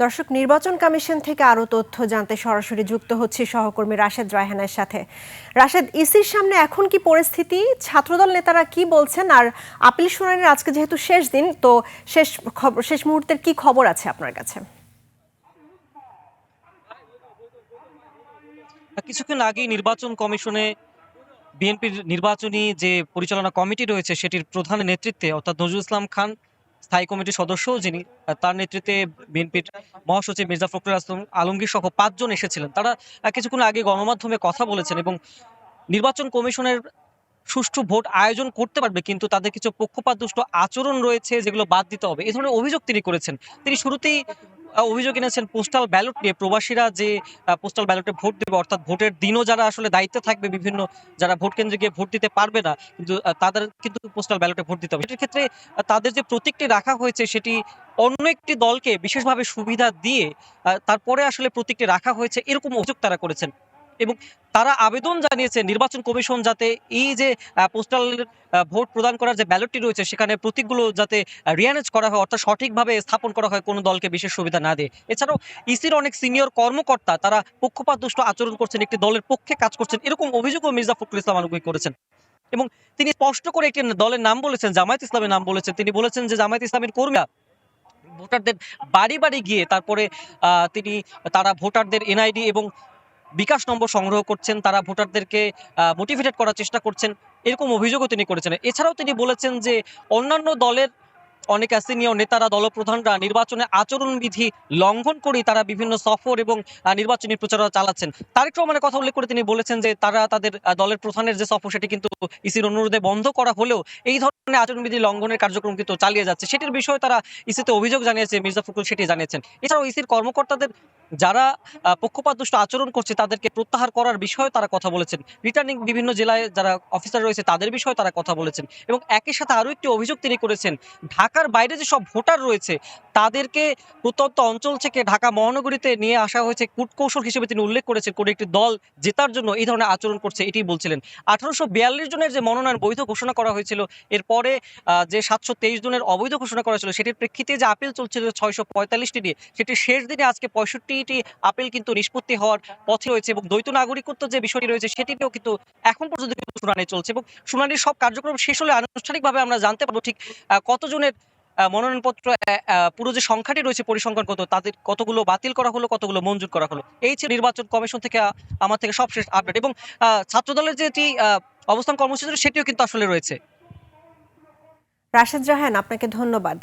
দর্শক, নির্বাচন কমিশন থেকে আরো তথ্য জানতে সরাসরি যুক্ত হচ্ছে সহকর্মী রাশেদ রায়হানের সাথে। রাশেদ, ইসির সামনে এখন কি পরিস্থিতি, ছাত্রদল নেতারা কি বলছেন, আর আপিল শুনানির আজকে যেহেতু শেষ দিন, তো শেষ মুহূর্তের কি খবর আছে আপনার কাছে? কিছুক্ষণ আগেই নির্বাচন কমিশনে বিএনপির নির্বাচনী যে পরিচালনা কমিটি রয়েছে সেটির প্রধান নেতৃত্বে অর্থাৎ নজরুল ইসলাম খান, স্থায়ী কমিটির সদস্য যিনি, তার নেতৃত্বে বিএনপির মহাসচিব মির্জা ফখরুল ইসলাম আলমগীর সহ ৫ জন এসেছিলেন। তারা কিছুক্ষণ আগে গণমাধ্যমে কথা বলেছেন এবং নির্বাচন কমিশনের সুষ্ঠু ভোট আয়োজন করতে পারবে, কিন্তু তাদের কিছু পক্ষপাতদুষ্ট আচরণ রয়েছে যেগুলো বাদ দিতে হবে, এই ধরনের অভিযোগ তিনি করেছেন। তিনি শুরুতেই অভিযোগ এনেছেন পোস্টাল ব্যালট নিয়ে। প্রবাসীরা যে পোস্টাল ব্যালটে ভোট দেবে, অর্থাৎ ভোটের দিনও যারা আসলে দায়িত্বে থাকবে, বিভিন্ন যারা ভোট কেন্দ্রে গিয়ে ভোট দিতে পারবে না, কিন্তু তাদের কিন্তু পোস্টাল ব্যালটে ভোট দিতে হবে। এটার ক্ষেত্রে তাদের যে প্রতীকটি রাখা হয়েছে সেটি অন্য একটি দলকে বিশেষভাবে সুবিধা দিয়ে তারপরে আসলে প্রতীকটি রাখা হয়েছে, এরকম অভিযোগ তারা করেছেন। এবং তারা আবেদন জানিয়েছে নির্বাচন কমিশন যাতে এই যে পোস্টাল ভোট প্রদান করার যে ব্যালটটি রয়েছে সেখানে প্রতীকগুলো যাতে রিয়ারেঞ্জ করা হয়, অর্থাৎ সঠিকভাবে স্থাপন করা হয়, কোনো দলকে বিশেষ সুবিধা না দিয়ে। এছাড়াও ইসির অনেক সিনিয়র কর্মকর্তা তারা পক্ষপাতদুষ্ট আচরণ করছেন, একটি দলের পক্ষে কাজ করছেন, এরকম অভিযোগও মির্জা ফখরুল ইসলাম আলমগীর করেছেন। এবং তিনি স্পষ্ট করে একটি দলের নাম বলেছেন, জামায়াত ইসলামের নাম বলেছেন। তিনি বলেছেন যে জামায়াত ইসলামের কর্মীরা ভোটারদের বাড়ি বাড়ি গিয়ে তারপরে তারা ভোটারদের এনআইডি এবং বিকাশ নম্বর সংগ্রহ করছেন, তারা ভোটারদেরকে মোটিভেটেড করার চেষ্টা করছেন, এরকম অভিযোগও তিনি করেছেন। এছাড়াও তিনি বলেছেন যে অন্যান্য দলের অনেক সিনিয়র নেতারা, দলপ্রধানরা নির্বাচনে আচরণবিধি লঙ্ঘন করেই তারা বিভিন্ন সফর এবং নির্বাচনী প্রচারণা চালাচ্ছেন। তারেক রহমানের কথা উল্লেখ করে তিনি বলেছেন যে তারা তাদের দলের প্রধানের যে সফর সেটি কিন্তু ইসির অনুরোধে বন্ধ করা হলেও এই ধরনের আচরণবিধি লঙ্ঘনের কার্যক্রম কিন্তু চালিয়ে যাচ্ছে। সেটির বিষয়ে তারা ইসিতে অভিযোগ জানিয়েছে, মির্জা ফখরুল সেটি জানিয়েছেন। এছাড়াও ইসির কর্মকর্তাদের যারা পক্ষপাতদুষ্ট আচরণ করছে তাদেরকে প্রত্যাহার করার বিষয়ে তারা কথা বলেছেন। রিটার্নিং বিভিন্ন জেলায় যারা অফিসার রয়েছে তাদের বিষয়ে তারা কথা বলেছেন। এবং একই সাথে আরো একটি অভিযোগ তিনি করেছেন, ঢাকার বাইরে যে সব ভোটার রয়েছে তাদেরকে প্রত্যন্ত অঞ্চল থেকে ঢাকা মহানগরীতে নিয়ে আসা হয়েছে কূটকৌশল হিসেবে তিনি উল্লেখ করেছেন। কোনো একটি দল জেতার জন্য এই ধরনের আচরণ করছে, এটি বলছিলেন। 1842 জনের যে মনোনয়ন বৈধ ঘোষণা করা হয়েছিল, এরপরে যে 723 জনের অবৈধ ঘোষণা করা ছিল, সেটির প্রেক্ষিতে যে আপিল চলছিল 645টি নিয়ে, সেটির শেষ দিনে আজকে 65টি আপিল কিন্তু নিষ্পত্তি হওয়ার পথে রয়েছে। এবং দ্বৈত নাগরিকত্ব যে বিষয়টি রয়েছে সেটিতেও কিন্তু এখন পর্যন্ত কিন্তু শুনানি চলছে। এবং শুনানির সব কার্যক্রম শেষ হলে আনুষ্ঠানিকভাবে আমরা জানতে পারবো ঠিক কতজনের মনোনয়নপত্র, পুরো যে সংখ্যাটি রয়েছে পরিসংখ্যান কত, তাদের কতগুলো বাতিল করা হলো, কতগুলো মঞ্জুর করা হলো। এই ছিল নির্বাচন কমিশন থেকে আমার থেকে সবশেষ আপডেট। এবং ছাত্রদলের যেটি অবস্থান কর্মসূচি সেটিও কিন্তু আসলে রয়েছে। রাশেদ রায়হান, আপনাকে ধন্যবাদ।